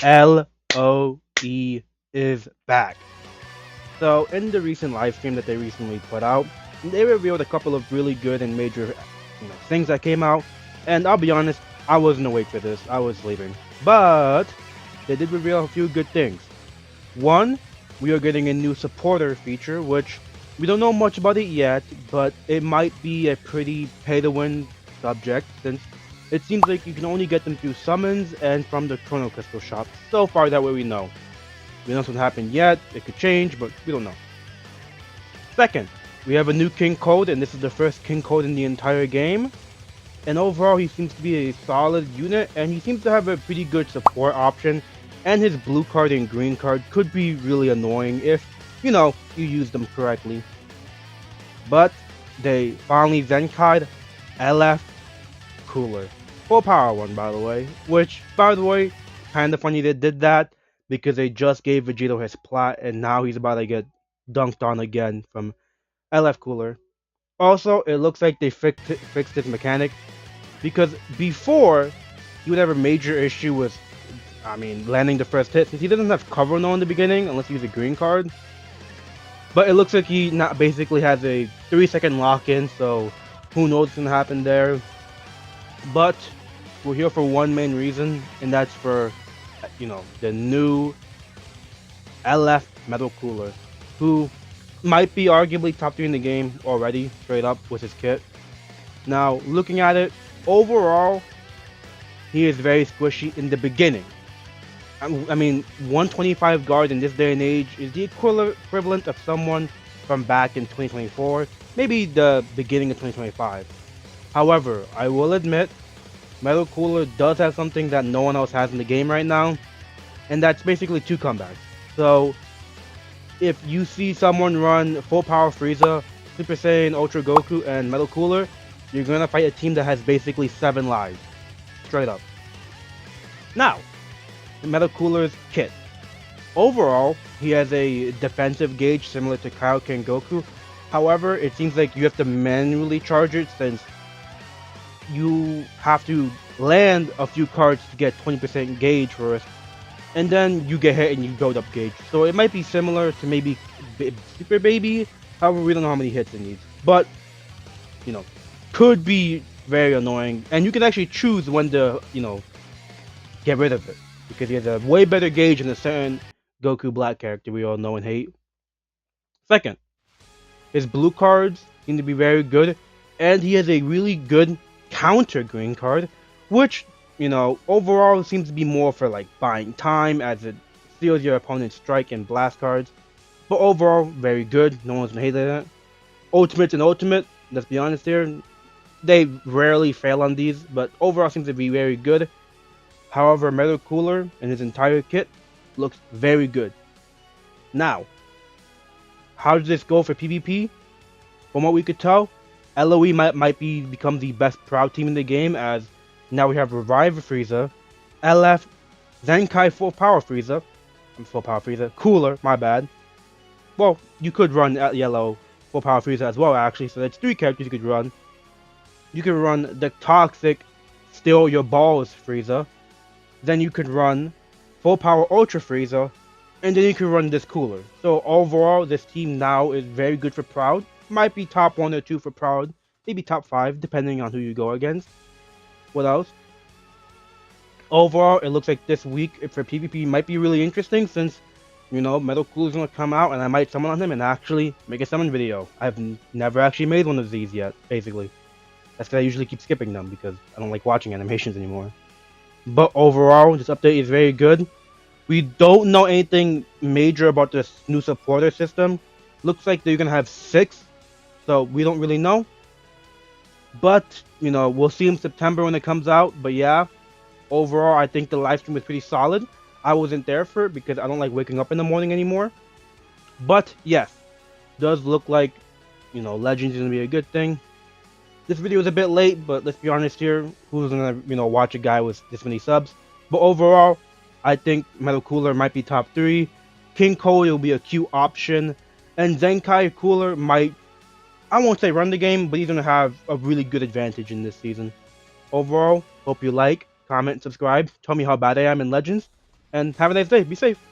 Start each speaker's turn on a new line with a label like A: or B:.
A: LOE is back. So, in the recent live stream that they recently put out, they revealed a couple of really good and major things that came out. And I'll be honest, I wasn't awake for this. I was sleeping. But they did reveal a few good things. One, we are getting a new supporter feature, which we don't know much about it yet, but it might be a pretty pay-to-win subject since it seems like you can only get them through summons and from the Chrono Crystal shop. So far, that way we know. We don't know what's happened yet. It could change, but we don't know. Second, we have a new King Code, and this is the first King Code in the entire game. And overall, he seems to be a solid unit, and he seems to have a pretty good support option. And his blue card and green card could be really annoying if, you use them correctly. But they finally Zenkai'd LF Cooler. Full power one, by the way. Which, by the way, kinda funny they did that because they just gave Vegito his plat and now he's about to get dunked on again from LF Cooler. Also, it looks like they fixed his mechanic because before he would have a major issue with, landing the first hit since he doesn't have cover no in the beginning unless you use a green card. But it looks like he not basically has a 3-second lock-in, so who knows what's gonna happen there. But we're here for one main reason, and that's for, the new LF Metal Cooler, who might be arguably top 3 in the game already, straight up with his kit. Now, looking at it, overall, he is very squishy in the beginning. 125 guard in this day and age is the equivalent of someone from back in 2024, maybe the beginning of 2025. However, I will admit, Metal Cooler does have something that no one else has in the game right now, and that's basically 2 comebacks. So, if you see someone run full power Frieza, Super Saiyan, Ultra Goku, and Metal Cooler, you're gonna fight a team that has basically 7 lives. Straight up. Now, Metal Cooler's kit. Overall, he has a defensive gauge similar to Kaioken and Goku. However, it seems like you have to manually charge it since you have to land a few cards to get 20% gauge first, and then you get hit and you build up gauge. So it might be similar to maybe Super Baby. However, we don't know how many hits it needs. But, could be very annoying. And you can actually choose when to, get rid of it. Because he has a way better gauge than a certain Goku Black character we all know and hate. Second, his blue cards seem to be very good. And he has a really good counter green card. Which, overall seems to be more for like buying time as it steals your opponent's strike and blast cards. But overall, very good. No one's gonna hate that. Ultimates and Ultimate, let's be honest here, they rarely fail on these, but overall seems to be very good. However, Metal Cooler and his entire kit looks very good. Now, how does this go for PvP? From what we could tell, LOE might become the best Proud team in the game, as now we have Revive Frieza, LF, Zenkai Full Power Frieza, Cooler, my bad. Well, you could run Yellow Full Power Frieza as well, actually, so that's 3 characters you could run. You could run the Toxic Steal Your Balls Frieza. Then you could run Full Power Ultra Frieza. And then you could run this Cooler. So overall, this team now is very good for Proud. Might be top 1 or 2 for Proud. Maybe top 5, depending on who you go against. What else? Overall, it looks like this week for PvP might be really interesting since, Metal Cooler's gonna come out and I might summon on him and actually make a summon video. I've never actually made one of these yet, basically. That's because I usually keep skipping them because I don't like watching animations anymore. But overall, this update is very good. We don't know anything major about this new supporter system. Looks like they're gonna have 6, so we don't really know. But, we'll see in September when it comes out. But yeah, overall, I think the live stream was pretty solid. I wasn't there for it because I don't like waking up in the morning anymore. But yes, does look like, Legends is gonna be a good thing. This video is a bit late, but let's be honest here. Who's gonna, watch a guy with this many subs? But overall, I think Metal Cooler might be top 3. King Code will be a Q option. And Zenkai Cooler might, I won't say run the game, but he's gonna have a really good advantage in this season. Overall, hope you like, comment, subscribe. Tell me how bad I am in Legends. and have a nice day. Be safe.